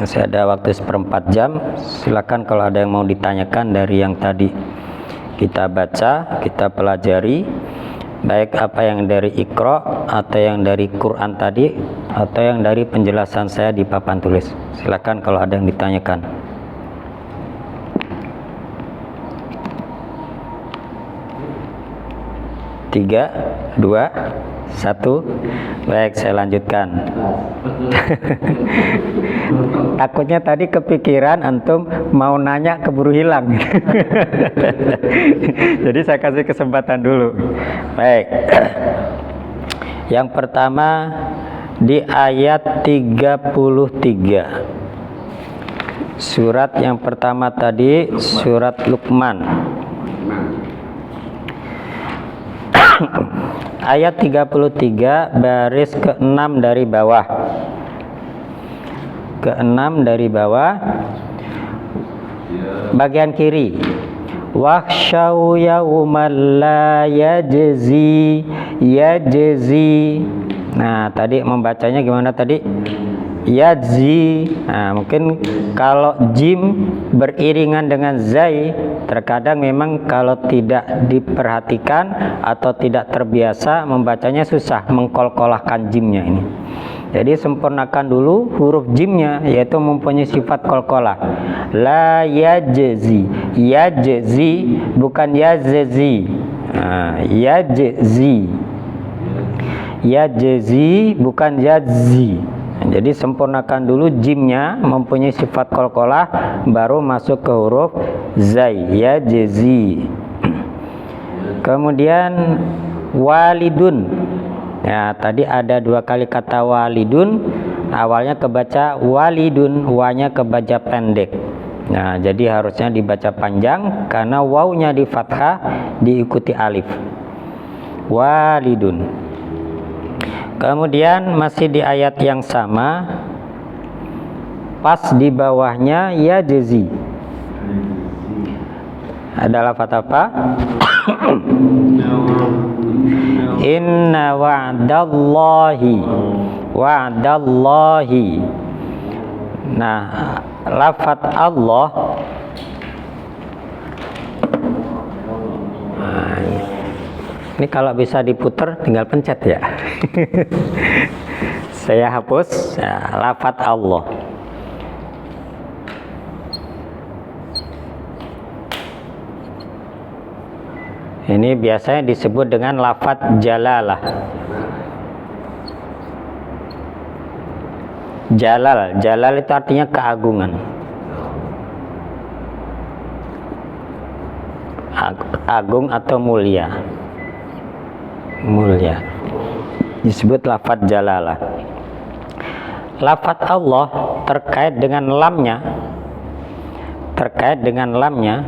Masih ada waktu 1/4 jam. Silakan kalau ada yang mau ditanyakan dari yang tadi kita baca, kita pelajari, baik apa yang dari Iqra atau yang dari Quran tadi atau yang dari penjelasan saya di papan tulis. Silakan kalau ada yang ditanyakan. Tiga, dua, satu. Baik, saya lanjutkan. Takutnya tadi kepikiran antum mau nanya keburu hilang. Jadi saya kasih kesempatan dulu. Baik. Yang pertama di ayat 33. Surat yang pertama tadi surat Luqman. Ayat 33 baris ke-6 dari bawah. Ke-6 dari bawah. Bagian kiri. Wakhshaw yawman la yajzi. Nah, tadi membacanya gimana tadi? Yajzi. Nah, mungkin kalau jim beriringan dengan zai, terkadang memang kalau tidak diperhatikan atau tidak terbiasa membacanya susah mengkolkolahkan jimnya ini. Jadi sempurnakan dulu huruf jimnya, yaitu mempunyai sifat kolkolah. La yajzi, yajzi bukan yazzi. Yajzi, yajzi bukan yazzi. Jadi sempurnakan dulu jimnya mempunyai sifat kolkolah, baru masuk ke huruf zai, yajzi. Kemudian walidun. Ya, tadi ada 2 kali kata walidun. Awalnya kebaca walidun, wanya kebaca pendek. Nah, jadi harusnya dibaca panjang karena wawnya di fathah diikuti alif. Walidun. Kemudian masih di ayat yang sama, pas di bawahnya yajzi. Ada lafaz apa? Inna wa'dallahi. Wa'dallahi. Nah, lafaz Allah. Ini kalau bisa diputar tinggal pencet ya. Saya hapus ya, lafaz Allah. Ini biasanya disebut dengan lafaz jalalah. Jalal itu artinya keagungan. Agung atau mulia. Mulia. Disebut lafaz jalalah. Lafaz Allah terkait dengan lamnya. Terkait dengan lamnya.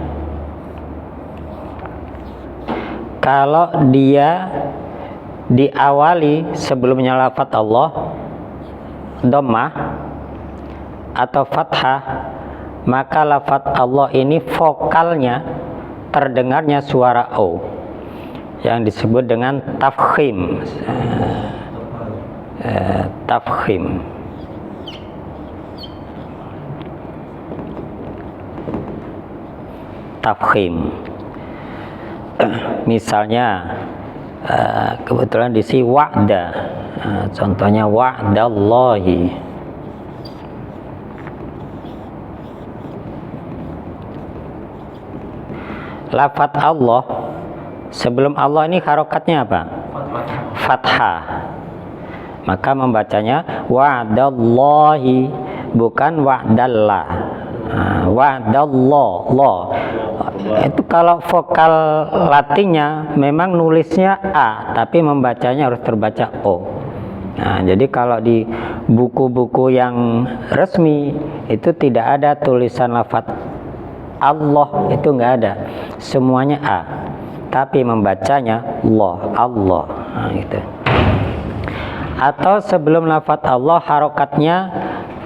Kalau dia diawali sebelumnya lafaz Allah dhammah atau fathah, maka lafaz Allah ini vokalnya terdengarnya suara O yang disebut dengan tafkhim. Tafkhim. Tafkhim. Misalnya kebetulan di sini wa'da. Contohnya wa'dallahi. Lafaz Allah sebelum Allah ini harokatnya apa? Fathah. Maka membacanya wa'dallahi, bukan wa'dallah. Wa'dallah. Itu kalau vokal latinnya memang nulisnya A, tapi membacanya harus terbaca O. Nah, jadi kalau di buku-buku yang resmi itu tidak ada tulisan lafaz Allah, itu nggak ada, semuanya A, tapi membacanya Allah. Nah, gitu. Atau sebelum lafaz Allah harokatnya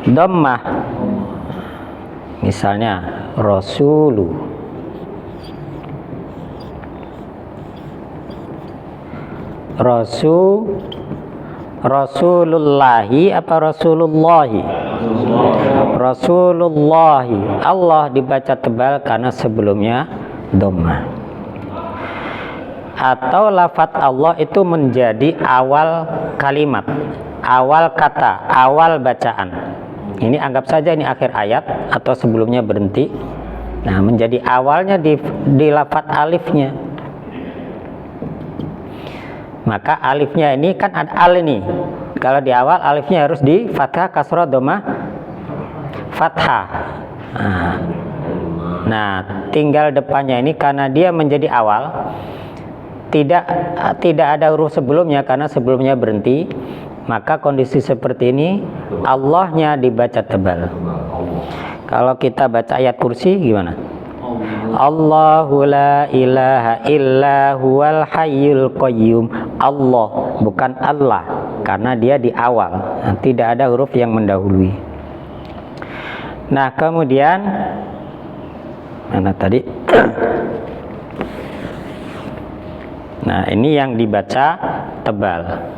dhammah, misalnya Rasulu. Rasulullahi apa Rasulullahi? Rasulullahi. Allah dibaca tebal karena sebelumnya dhammah. Atau lafaz Allah itu menjadi awal kalimat, awal kata, awal bacaan. Ini anggap saja ini akhir ayat atau sebelumnya berhenti. Nah, menjadi awalnya di lafaz alifnya. Maka alifnya ini kan ada al ini. Kalau di awal alifnya harus di fathah, kasrah, dhammah, fathah. Nah, tinggal depannya ini karena dia menjadi awal, tidak ada huruf sebelumnya karena sebelumnya berhenti, maka kondisi seperti ini Allahnya dibaca tebal. Kalau kita baca ayat kursi gimana? Allahu la ilaha illa huwal hayyul qayyum. Allah, bukan Allah, karena dia di awal, tidak ada huruf yang mendahului. Nah, kemudian mana tadi? Nah, ini yang dibaca tebal.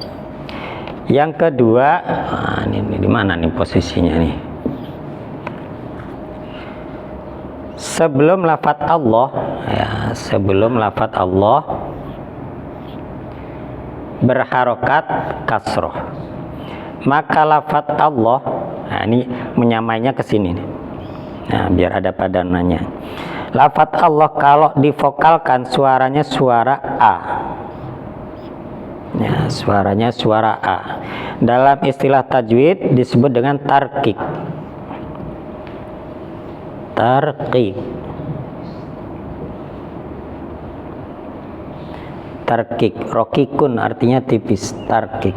Yang kedua, ini di mana nih posisinya nih? Sebelum lafaz Allah, ya, sebelum lafaz Allah berharokat kasroh, maka lafaz Allah, nah ini menyamainya ke sini nih. Nah, biar ada padanannya. Lafaz Allah kalau divokalkan suaranya suara A. Ya, suaranya suara A. Dalam istilah tajwid disebut dengan tarqiq. Tarqiq. Tarqiq, rokikun artinya tipis, tarqiq.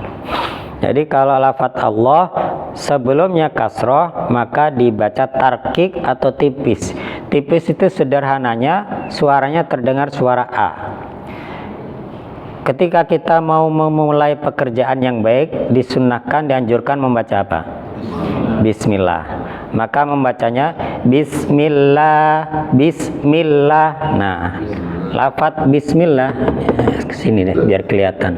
Jadi kalau lafaz Allah sebelumnya kasroh maka dibaca tarqiq atau tipis. Tipis itu sederhananya suaranya terdengar suara A. Ketika kita mau memulai pekerjaan yang baik, disunnahkan, dianjurkan membaca apa? Bismillah. Maka membacanya Bismillah, Bismillah. Nah, lafaz Bismillah kesini deh biar kelihatan.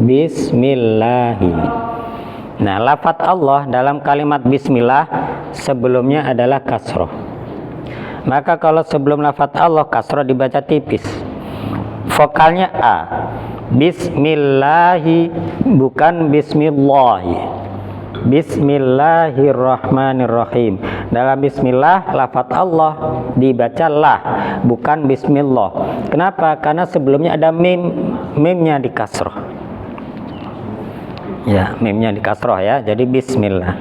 Bismillahi. Nah, lafaz Allah dalam kalimat Bismillah sebelumnya adalah kasroh. Maka kalau sebelum lafaz Allah kasroh dibaca tipis, vokalnya A. Bismillahi, bukan Bismillahi. Bismillahirrahmanirrahim. Dalam Bismillah lafaz Allah dibaca lah, bukan Bismillah. Kenapa? Karena sebelumnya ada mim, mimnya di kasroh. Ya, mimnya di kasroh ya. Jadi Bismillah.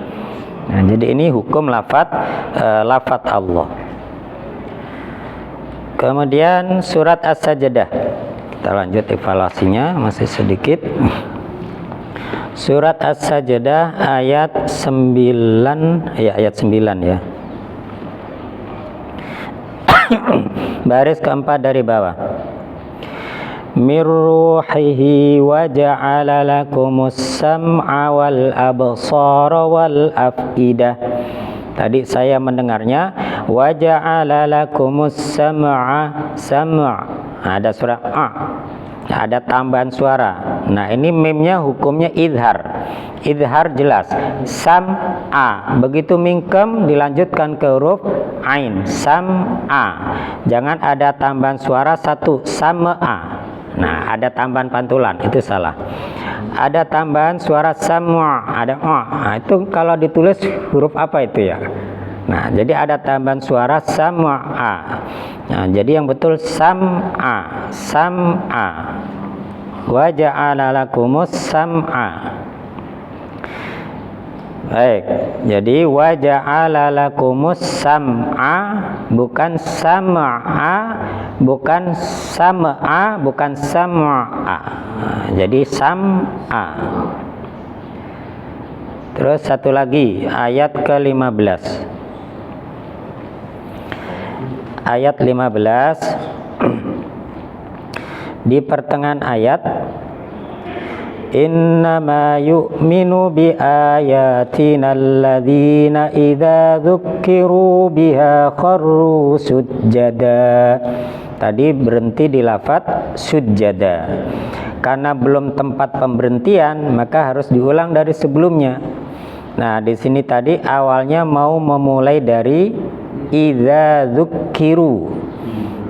Nah, jadi ini hukum lafaz Allah. Kemudian surat As-Sajdah. Kita lanjut evaluasinya, masih sedikit. Surat As-Sajdah ayat 9 ya, ayat 9 ya. Baris keempat dari bawah. Mirruhihi wa ja'ala lakumus sam'a wal absara wal afidah. Tadi saya mendengarnya wa ja'ala lakumus sam'a, ada suara A, ada tambahan suara. Nah, ini mimnya hukumnya idhar. Idhar jelas. Sam'a, begitu mingkem dilanjutkan ke huruf ain. Sam'a. Jangan ada tambahan suara satu, sam'a. Nah, ada tambahan pantulan, itu salah. Ada tambahan suara sam'a, ada a. Nah, itu kalau ditulis huruf apa itu ya? Nah, jadi ada tambahan suara sam'a. Nah, jadi yang betul sam'a, sam'a. Wa ja'ala lakumus sam'a. Baik, jadi wa ja'ala lakumus sam'a, bukan sam'a, bukan sam'a, bukan sam'a. Jadi sam'a. Terus satu lagi, ayat ke-15. Ayat 15 di pertengahan ayat, innama yu'minu bi ayatina alladzina idza dzukkiru biha kharru sujjada. Tadi berhenti di lafaz sujjada. karena belum tempat pemberhentian, maka harus diulang dari sebelumnya. Nah, di sini tadi awalnya mau memulai dari idza dzukiru.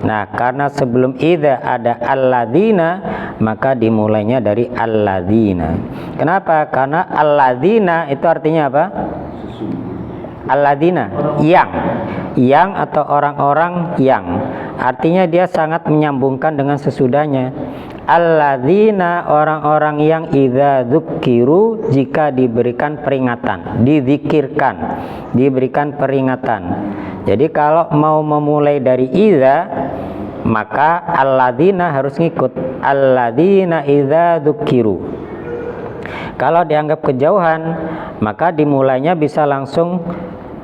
Nah, karena sebelum idza ada alladzina, maka dimulainya dari alladzina. Kenapa? Karena alladzina itu artinya apa? Alladzina, yang atau orang-orang yang. Artinya dia sangat menyambungkan dengan sesudahnya. Alladzina, orang-orang yang idza dzukiru, jika diberikan peringatan, dizikirkan, diberikan peringatan. Jadi kalau mau memulai dari idza, maka alladzina harus ngikut. Alladzina idza dzukiru. Kalau dianggap kejauhan, maka dimulainya bisa langsung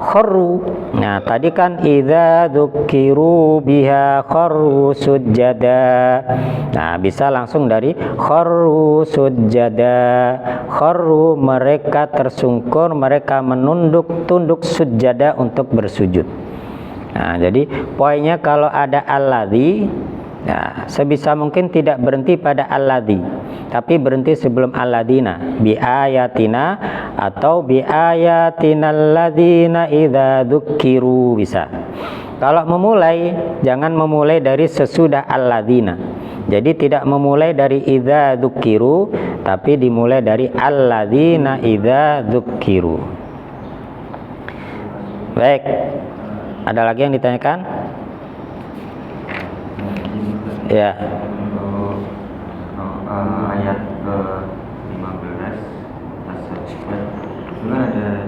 kharru. Nah, tadi kan idza dzukiru biha kharru sujada. Nah, bisa langsung dari kharru sujada. Kharru, mereka tersungkur, mereka tunduk sujada untuk bersujud. Nah, jadi poinnya kalau ada alladzi, ya, sebisa mungkin tidak berhenti pada alladzi, tapi berhenti sebelum alladzina, bi ayatina atau bi ayatina alladzina idza dzukiru bisa. Kalau memulai, jangan memulai dari sesudah alladzina. Jadi tidak memulai dari idza dzukiru, tapi dimulai dari alladzina idza dzukiru. Baik. Ada lagi yang ditanyakan? Ya. Ayat ke-15 as-sajdah itu kan ada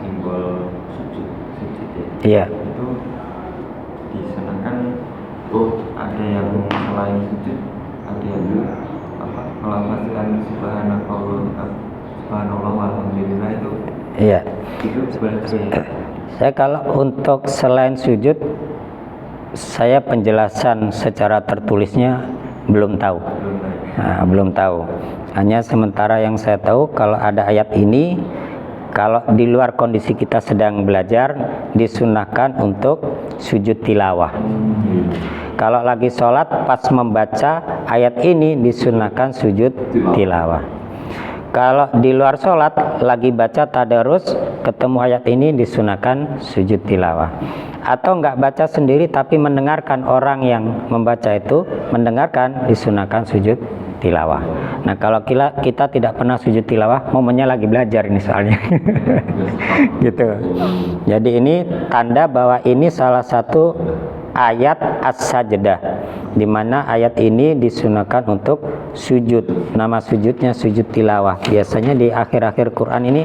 simbol sujud Iya. ya. Itu disunahkan ada yang selain sujud, ada yang melafazkan subhanallah walhamdulillah itu. Iya. Itu sebenarnya saya kalau untuk selain sujud, saya penjelasan secara tertulisnya belum tahu. Belum tahu. Hanya sementara yang saya tahu, kalau ada ayat ini, kalau di luar kondisi kita sedang belajar, disunahkan untuk sujud tilawah. Kalau lagi sholat, pas membaca ayat ini, disunahkan sujud tilawah. Kalau di luar sholat, lagi baca tadarus, ketemu ayat ini, disunahkan sujud tilawah. Atau nggak baca sendiri, tapi mendengarkan orang yang membaca itu, mendengarkan, disunahkan sujud tilawah. Nah, kalau kita tidak pernah sujud tilawah, momennya lagi belajar ini soalnya. Gitu. Jadi ini tanda bahwa ini salah satu ayat as-sajdah, di mana ayat ini disunahkan untuk sujud. Nama sujudnya sujud tilawah. Biasanya di akhir-akhir Quran ini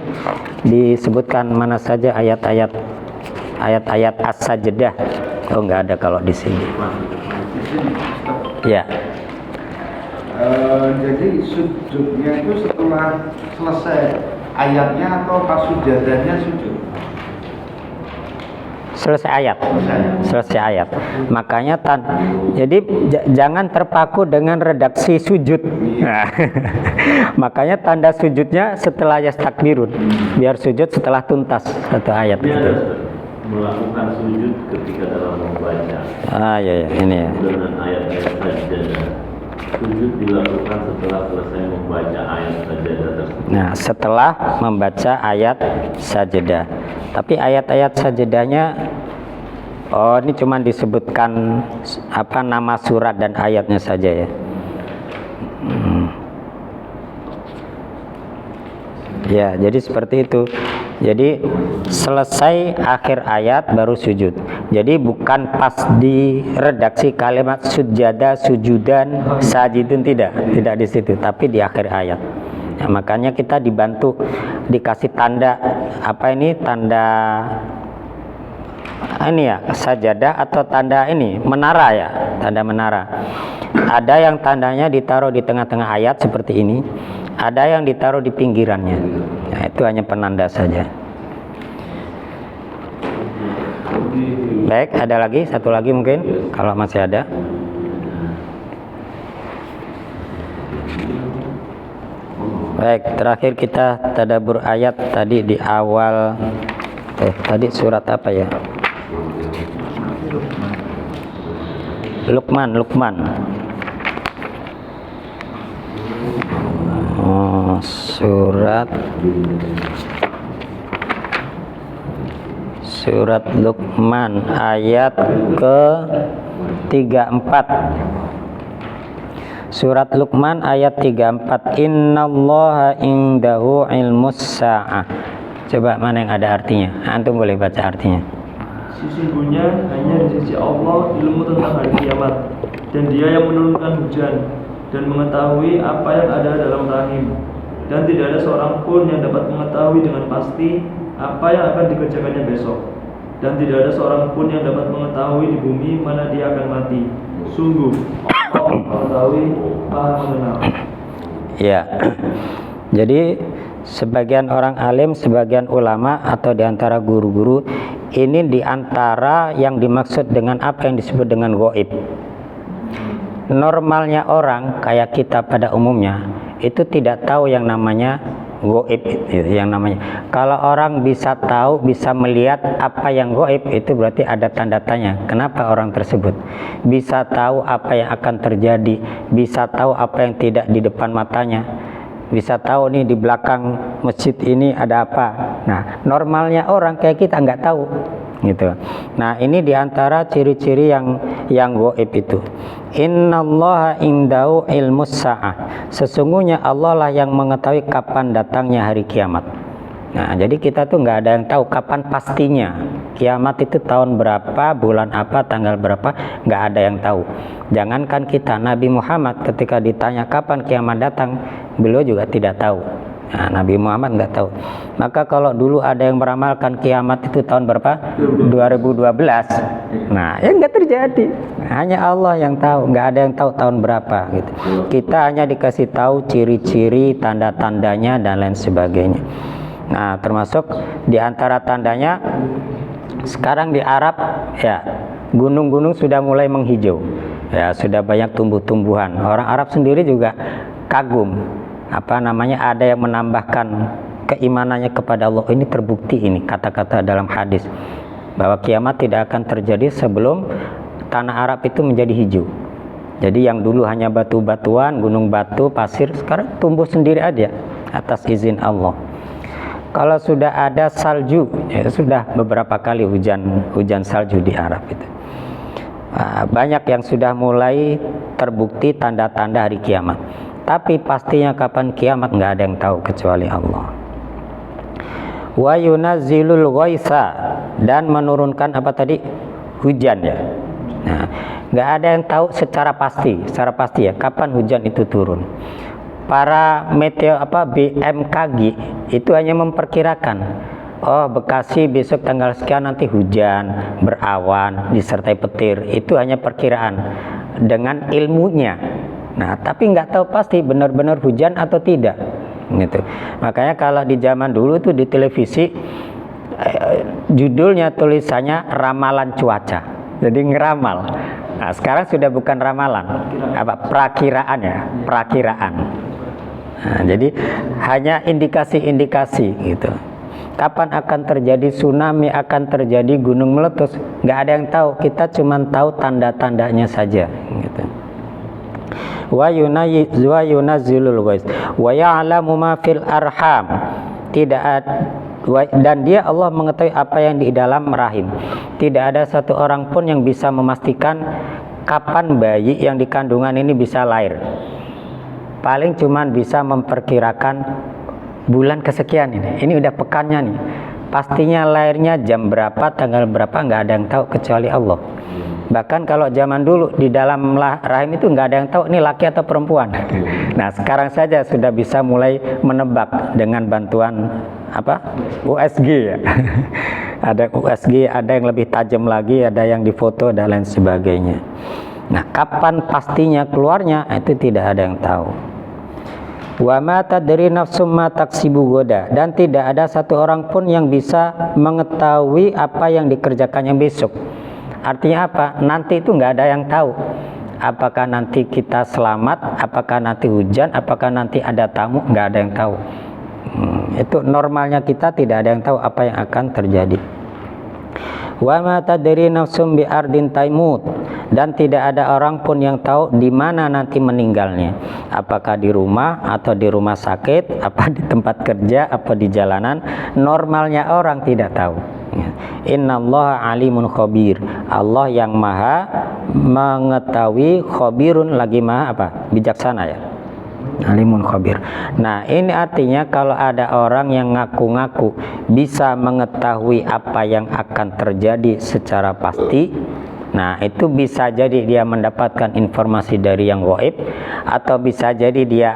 disebutkan mana saja ayat-ayat as-sajdah. Oh, nggak ada kalau di sini. Ya. Jadi sujudnya itu setelah selesai ayatnya atau pas sujadanya sujud? Selesai ayat. Makanya jadi jangan terpaku dengan redaksi sujud. Nah, makanya tanda sujudnya setelah yastakbirun, biar sujud setelah tuntas satu ayat itu. Melakukan sujud ketika dalam membaca. Ya, ini ya. Dengan ayat-ayat sajdah. Sujud dilakukan setelah selesai membaca ayat sajdah tersebut. Nah, setelah membaca ayat sajdah. Tapi ayat-ayat sajdahnya, ini cuma disebutkan nama surat dan ayatnya saja ya. Ya, jadi seperti itu. Jadi selesai akhir ayat baru sujud. Jadi bukan pas di redaksi kalimat sujada, sujudan, sajidun, tidak di situ, tapi di akhir ayat. Ya, makanya kita dibantu, dikasih tanda tanda ini ya, sajadah atau tanda ini menara ya, tanda menara. Ada yang tandanya ditaruh di tengah-tengah ayat seperti ini, ada yang ditaruh di pinggirannya. Nah, itu hanya penanda saja. Baik, ada lagi, satu lagi mungkin kalau masih ada. Baik, terakhir kita tadabbur ayat tadi di awal. Tadi surat apa ya? Luqman. Surat Luqman ayat ke-34. Surat Luqman ayat 34. Innallaha indahu ilmus sa'ah. Coba mana yang ada artinya? Antum boleh baca artinya. Sesungguhnya hanya di sisi Allah ilmu tentang hari kiamat, dan Dia yang menurunkan hujan dan mengetahui apa yang ada dalam rahim, dan tidak ada seorang pun yang dapat mengetahui dengan pasti apa yang akan dikerjakannya besok, dan tidak ada seorang pun yang dapat mengetahui di bumi mana dia akan mati. Sungguh Allah mengetahui, Maha mengenal. Ya. Jadi sebagian orang alim, sebagian ulama atau diantara guru-guru, ini diantara yang dimaksud dengan apa yang disebut dengan gaib. Normalnya orang kayak kita pada umumnya itu tidak tahu yang namanya gaib, yang namanya. Kalau orang bisa tahu, bisa melihat apa yang gaib, itu berarti ada tanda tanya. Kenapa orang tersebut bisa tahu apa yang akan terjadi, bisa tahu apa yang tidak di depan matanya, bisa tahu nih di belakang masjid ini ada apa. Nah, normalnya orang kayak kita nggak tahu, gitu. Nah, ini diantara ciri-ciri yang gaib itu. Innallaha indahu ilmus sa'ah. Sesungguhnya Allah lah yang mengetahui kapan datangnya hari kiamat. Nah, jadi kita tuh nggak ada yang tahu kapan pastinya kiamat itu tahun berapa, bulan apa, tanggal berapa, nggak ada yang tahu. Jangankan kita, Nabi Muhammad ketika ditanya kapan kiamat datang, beliau juga tidak tahu. Nah, Nabi Muhammad nggak tahu. Maka kalau dulu ada yang meramalkan kiamat itu tahun berapa? 2012. Nah, ya nggak terjadi. Hanya Allah yang tahu, nggak ada yang tahu tahun berapa gitu. Kita hanya dikasih tahu ciri-ciri, tanda-tandanya dan lain sebagainya. Nah, termasuk di antara tandanya sekarang di Arab ya, gunung-gunung sudah mulai menghijau. Ya, sudah banyak tumbuh-tumbuhan. Orang Arab sendiri juga kagum. Ada yang menambahkan keimanannya kepada Allah. Ini terbukti, ini kata-kata dalam hadis bahwa kiamat tidak akan terjadi sebelum tanah Arab itu menjadi hijau. Jadi yang dulu hanya batu-batuan, gunung batu, pasir, sekarang tumbuh sendiri aja atas izin Allah. Kalau sudah ada salju, ya sudah beberapa kali hujan salju di Arab itu. Banyak yang sudah mulai terbukti tanda-tanda hari kiamat. Tapi pastinya kapan kiamat nggak ada yang tahu kecuali Allah. Wa yunazzilul ghaitsa, dan menurunkan apa tadi? Hujan ya. Nah, nggak ada yang tahu secara pasti ya kapan hujan itu turun. Para BMKG itu hanya memperkirakan, oh Bekasi besok tanggal sekian nanti hujan, berawan, disertai petir. Itu hanya perkiraan dengan ilmunya. Nah, tapi nggak tahu pasti benar-benar hujan atau tidak, gitu. Makanya kalau di zaman dulu tuh di televisi judulnya tulisannya ramalan cuaca, jadi ngeramal. Nah, sekarang sudah bukan ramalan, perakiraan ya, perakiraan. Nah, jadi hanya indikasi-indikasi gitu. Kapan akan terjadi tsunami, akan terjadi gunung meletus, nggak ada yang tahu. Kita cuma tahu tanda-tandanya saja, gitu. Wa yunazzilul ghaiz wa ya'lamu ma fil arham, dan dia Allah mengetahui apa yang di dalam rahim. Tidak ada satu orang pun yang bisa memastikan kapan bayi yang di kandungan ini bisa lahir. Paling cuman bisa memperkirakan bulan kesekian ini udah pekannya nih, pastinya lahirnya jam berapa, tanggal berapa, nggak ada yang tahu kecuali Allah. Bahkan kalau zaman dulu di dalam rahim itu nggak ada yang tahu ini laki atau perempuan. Nah, sekarang saja sudah bisa mulai menebak dengan bantuan USG ya. Ada USG, ada yang lebih tajam lagi, ada yang difoto dan lain sebagainya. Nah, kapan pastinya keluarnya itu tidak ada yang tahu. Wa ma tadri nafsum ma taksibu goda, dan tidak ada satu orang pun yang bisa mengetahui apa yang dikerjakannya besok. Artinya apa? Nanti itu nggak ada yang tahu. Apakah nanti kita selamat, apakah nanti hujan, apakah nanti ada tamu, nggak ada yang tahu. Itu normalnya kita tidak ada yang tahu apa yang akan terjadi. Wa ma tadri nafsum bi ardin taimut, dan tidak ada orang pun yang tahu di mana nanti meninggalnya, apakah di rumah atau di rumah sakit, apa di tempat kerja, apa di jalanan. Normalnya orang tidak tahu. Innallaha alimun khabir, Allah yang maha mengetahui, khabirun lagi maha apa? Bijaksana ya. Alimun khabir. Nah, ini artinya kalau ada orang yang ngaku-ngaku bisa mengetahui apa yang akan terjadi secara pasti, nah itu bisa jadi dia mendapatkan informasi dari yang gaib, atau bisa jadi dia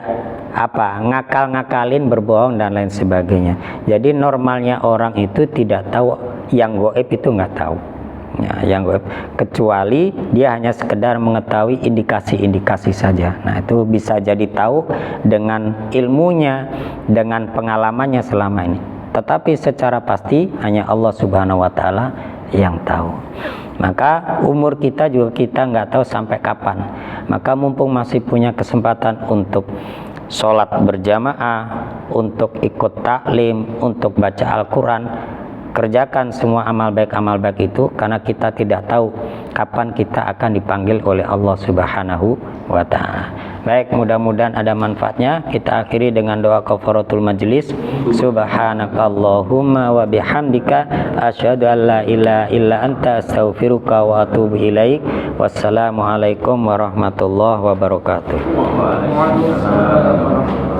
ngakal-ngakalin, berbohong dan lain sebagainya. Jadi normalnya orang itu tidak tahu, yang gaib itu nggak tahu. Ya, yang gaib, kecuali dia hanya sekedar mengetahui indikasi-indikasi saja. Nah, itu bisa jadi tahu dengan ilmunya, dengan pengalamannya selama ini. Tetapi secara pasti hanya Allah Subhanahu wa taala yang tahu. Maka umur kita juga kita nggak tahu sampai kapan. Maka mumpung masih punya kesempatan untuk sholat berjamaah, untuk ikut taklim, untuk baca Al-Quran, kerjakan semua amal baik itu, karena kita tidak tahu kapan kita akan dipanggil oleh Allah Subhanahu wa ta'ala. Baik, mudah-mudahan ada manfaatnya. Kita akhiri dengan doa kafaratul majlis. Subhanakallahumma wa bihamdika asyhadu an la ilaha illa anta astaghfiruka wa atubu ilaik. Wassalamualaikum warahmatullahi wabarakatuh. Waalaikumsalam warahmatullahi wabarakatuh.